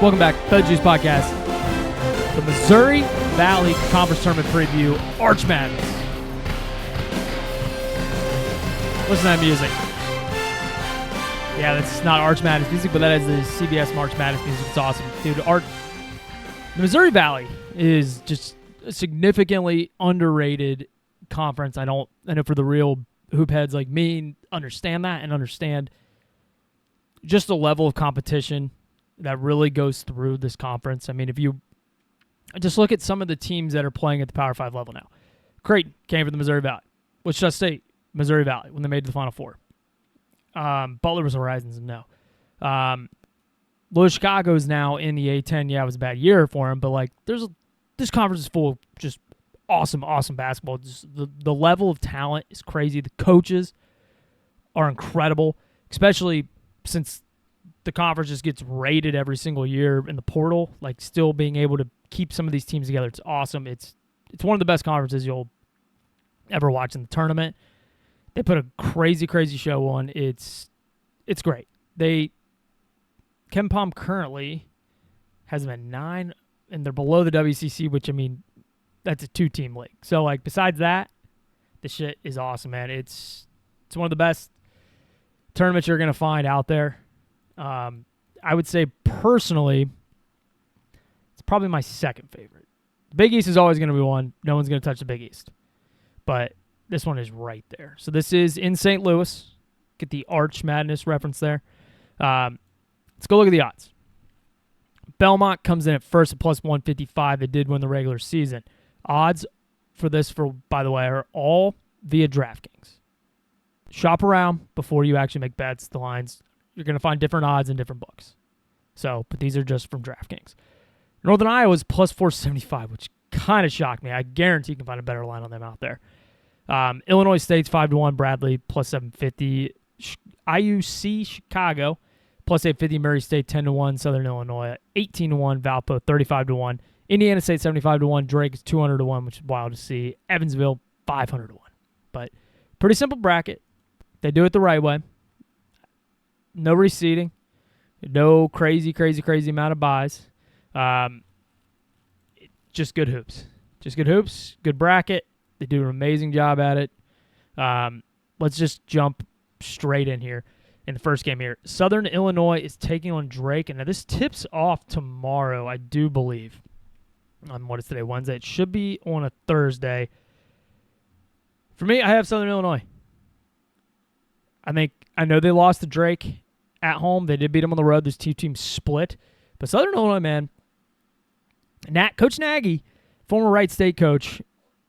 Welcome back, Fed Juice Podcast. The Missouri Valley Conference Tournament Preview, Arch Madness. Listen to that music. Yeah, that's not Arch Madness music, but that is the CBS March Madness music. It's awesome. Dude, the Missouri Valley is just a significantly underrated conference. I know for the real hoop heads like me, understand that and understand just the level of competition that really goes through this conference. I mean, if you just look at some of the teams that are playing at the Power 5 level now. Creighton came from the Missouri Valley. Wichita State, Missouri Valley, when they made the Final Four. Butler was Horizons, no. Louis Chicago is now in the A-10. Yeah, it was a bad year for him, but this conference is full of just awesome basketball. Just the level of talent is crazy. The coaches are incredible, especially since the conference just gets rated every single year in the portal. Like, still being able to keep some of these teams together, it's awesome. It's one of the best conferences you'll ever watch in the tournament. They put a crazy show on. It's great. Ken Palm currently has them at 9, and they're below the WCC, which, I mean, that's a 2-team league. So, like, besides that, the shit is awesome, man. It's one of the best tournaments you're going to find out there. I would say, personally, it's probably my second favorite. The Big East is always going to be one. No one's going to touch the Big East. But this one is right there. So this is in St. Louis. Get the Arch Madness reference there. Let's go look at the odds. Belmont comes in at first at plus 155. They did win the regular season. Odds for this, by the way, are all via DraftKings. Shop around before you actually make bets. The lines, you're going to find different odds in different books. So, but these are just from DraftKings. Northern Iowa is plus 475, which kind of shocked me. I guarantee you can find a better line on them out there. Illinois State's 5-1. Bradley plus 750. IUC Chicago plus 850. Murray State 10-1. Southern Illinois 18-1. Valpo 35-1. Indiana State 75-1. Drake is 200-1, which is wild to see. Evansville 500-1. But pretty simple bracket. They do it the right way. No reseeding. No crazy amount of buys. Just good hoops. Good bracket. They do an amazing job at it. Let's just jump straight in here in the first game here. Southern Illinois is taking on Drake. And now this tips off tomorrow, I do believe. On what is today? Wednesday. It should be on a Thursday. For me, I have Southern Illinois. I know they lost to Drake at home. They did beat them on the road. Those two teams split. But Southern Illinois, man, Coach Nagy, former Wright State coach,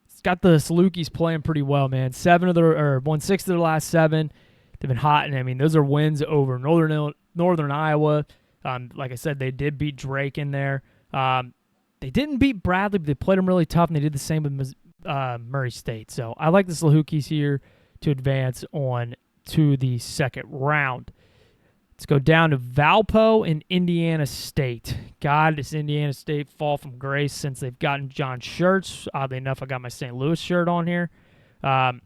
has got the Salukis playing pretty well, man. 1/6 of their last 7. They've been hot, and I mean, those are wins over Northern Iowa. Like I said, they did beat Drake in there. They didn't beat Bradley, but they played them really tough, and they did the same with Murray State. So I like the Salukis here to advance on to the second round. Let's go down to Valpo and Indiana State. God, does Indiana State fall from grace since they've gotten John shirts. Oddly enough, I got my St. Louis shirt on here. I've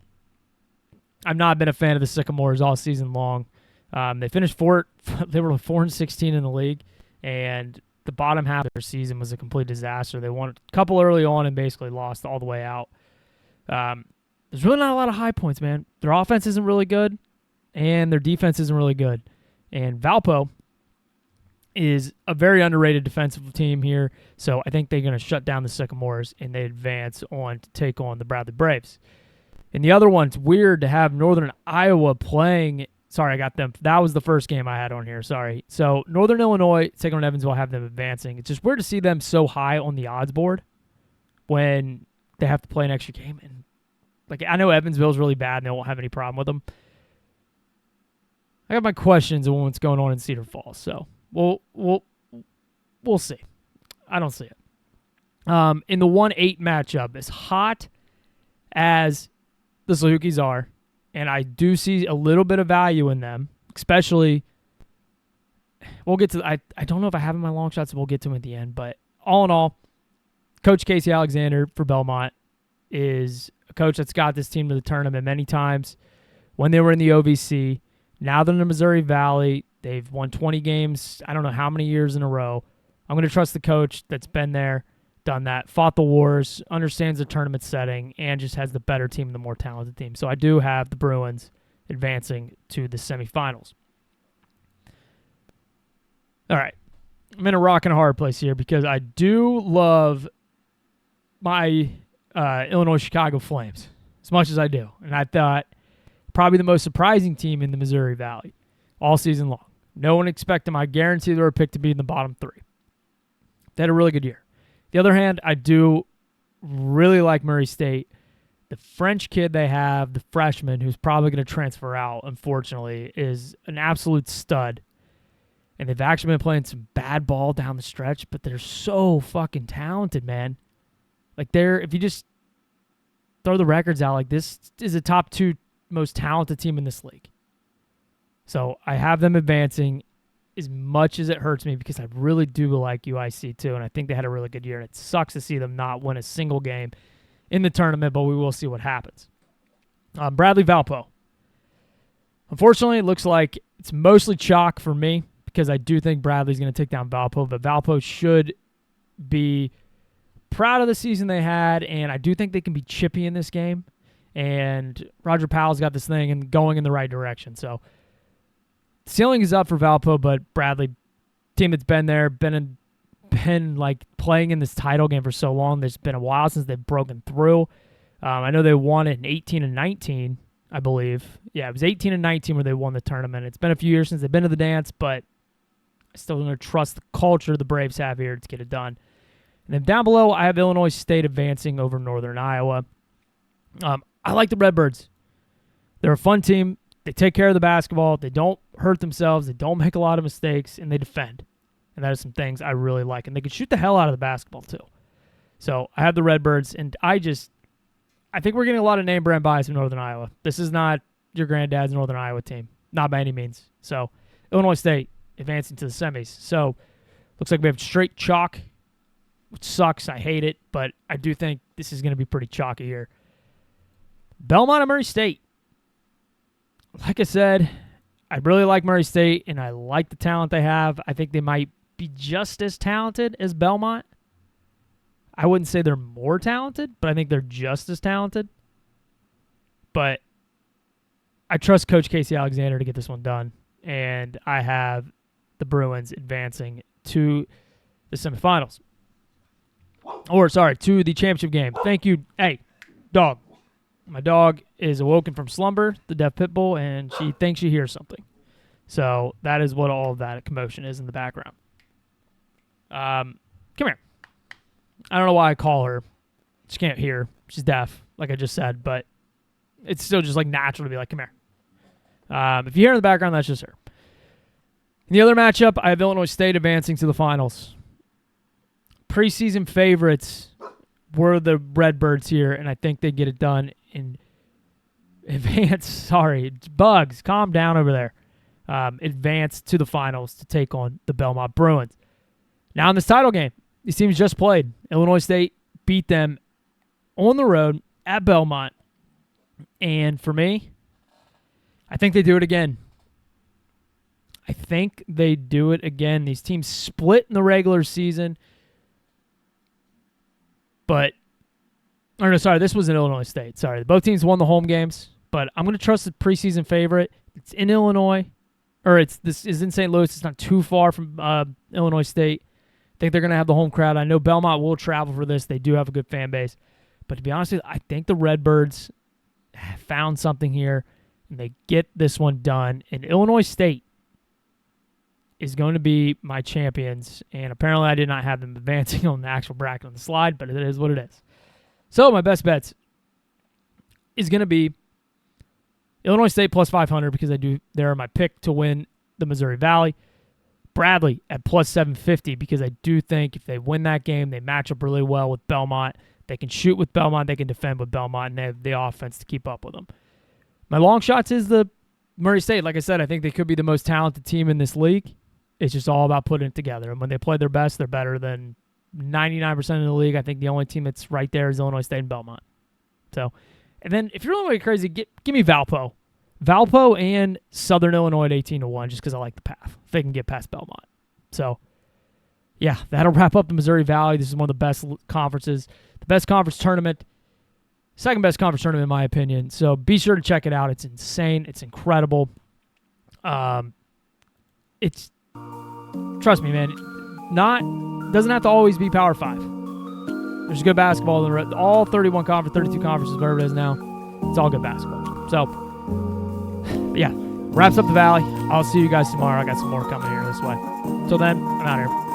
not been a fan of the Sycamores all season long. They finished they were 4-16 in the league, and the bottom half of their season was a complete disaster. They won a couple early on and basically lost all the way out. There's really not a lot of high points, man. Their offense isn't really good, and their defense isn't really good. And Valpo is a very underrated defensive team here, so I think they're going to shut down the Sycamores, and they advance on to take on the Bradley Braves. And the other one, it's weird to have Northern Iowa playing. Sorry, I got them. That was the first game I had on here. Sorry. So Northern Illinois taking on Evansville, have them advancing. It's just weird to see them so high on the odds board when they have to play an extra game. And I know Evansville's really bad, and they won't have any problem with them. I got my questions on what's going on in Cedar Falls, so we'll see. I don't see it. In the 1-8 matchup, as hot as the Salukis are, and I do see a little bit of value in them, especially, we'll get to, I don't know if I have in my long shots, so we'll get to them at the end, but all in all, Coach Casey Alexander for Belmont is a coach that's got this team to the tournament many times when they were in the OVC. Now they're in the Missouri Valley. They've won 20 games, I don't know how many years in a row. I'm going to trust the coach that's been there, done that, fought the wars, understands the tournament setting, and just has the better team and the more talented team. So I do have the Bruins advancing to the semifinals. All right. I'm in a rock and a hard place here because I do love my Illinois-Chicago Flames as much as I do. And I thought probably the most surprising team in the Missouri Valley all season long. No one expected them. I guarantee they were picked to be in the bottom three. They had a really good year. The other hand, I do really like Murray State. The French kid they have, the freshman, who's probably going to transfer out, unfortunately, is an absolute stud. And they've actually been playing some bad ball down the stretch, but they're so fucking talented, man. Like, if you just throw the records out, like, this is a top 2 most talented team in this league. So I have them advancing as much as it hurts me because I really do like UIC too, and I think they had a really good year. And it sucks to see them not win a single game in the tournament, but we will see what happens. Bradley Valpo. Unfortunately, it looks like it's mostly chalk for me because I do think Bradley's going to take down Valpo, but Valpo should be proud of the season they had, and I do think they can be chippy in this game. And Roger Powell's got this thing and going in the right direction. So ceiling is up for Valpo, but Bradley, team that's been there, been like playing in this title game for so long. There's been a while since they've broken through. I know they won it in 18 and 19, I believe. Yeah, it was 18 and 19 where they won the tournament. It's been a few years since they've been to the dance, but I still going to trust the culture the Braves have here to get it done. And then down below, I have Illinois State advancing over Northern Iowa. I like the Redbirds. They're a fun team. They take care of the basketball. They don't hurt themselves. They don't make a lot of mistakes, and they defend. And that is some things I really like. And they can shoot the hell out of the basketball, too. So I have the Redbirds, and I think we're getting a lot of name brand bias from Northern Iowa. This is not your granddad's Northern Iowa team. Not by any means. So Illinois State advancing to the semis. So looks like we have straight chalk, which sucks. I hate it, but I do think this is going to be pretty chalky here. Belmont and Murray State. Like I said, I really like Murray State, and I like the talent they have. I think they might be just as talented as Belmont. I wouldn't say they're more talented, but I think they're just as talented. But I trust Coach Casey Alexander to get this one done, and I have the Bruins advancing to the semifinals. To the championship game. Thank you. Hey, dog. My dog is awoken from slumber, the deaf pit bull, and she thinks she hears something. So that is what all of that commotion is in the background. Come here. I don't know why I call her. She can't hear. She's deaf, like I just said, but it's still just like natural to be like, come here. If you hear in the background, that's just her. In the other matchup, I have Illinois State advancing to the finals. Preseason favorites were the Redbirds here, and I think they get it done in advance. Sorry, Bugs, calm down over there. Advance to the finals to take on the Belmont Bruins. Now in this title game, these teams just played. Illinois State beat them on the road at Belmont. And for me, I think they do it again. These teams split in the regular season. This was in Illinois State. Sorry, both teams won the home games, but I'm going to trust the preseason favorite. It's in Illinois, this is in St. Louis. It's not too far from Illinois State. I think they're going to have the home crowd. I know Belmont will travel for this. They do have a good fan base, but to be honest with you, I think the Redbirds have found something here, and they get this one done. And Illinois State is going to be my champions, and apparently I did not have them advancing on the actual bracket on the slide, but it is what it is. So my best bets is going to be Illinois State plus 500 because they're my pick to win the Missouri Valley. Bradley at plus 750 because I do think if they win that game, they match up really well with Belmont. They can shoot with Belmont, they can defend with Belmont, and they have the offense to keep up with them. My long shots is the Murray State. Like I said, I think they could be the most talented team in this league. It's just all about putting it together. And when they play their best, they're better than 99% of the league. I think the only team that's right there is Illinois State and Belmont. So, and then if you're really going crazy, give me Valpo. Valpo and Southern Illinois at 18-1 just because I like the path. If they can get past Belmont. So, yeah, that'll wrap up the Missouri Valley. This is one of the best conferences, the best conference tournament, second best conference tournament in my opinion. So be sure to check it out. It's insane. It's incredible. It's, trust me, man, doesn't have to always be Power 5. There's good basketball in all 31 conferences, 32 conferences, whatever it is now. It's all good basketball. So, yeah, wraps up the Valley. I'll see you guys tomorrow. I got some more coming here this way. Till then, I'm out here.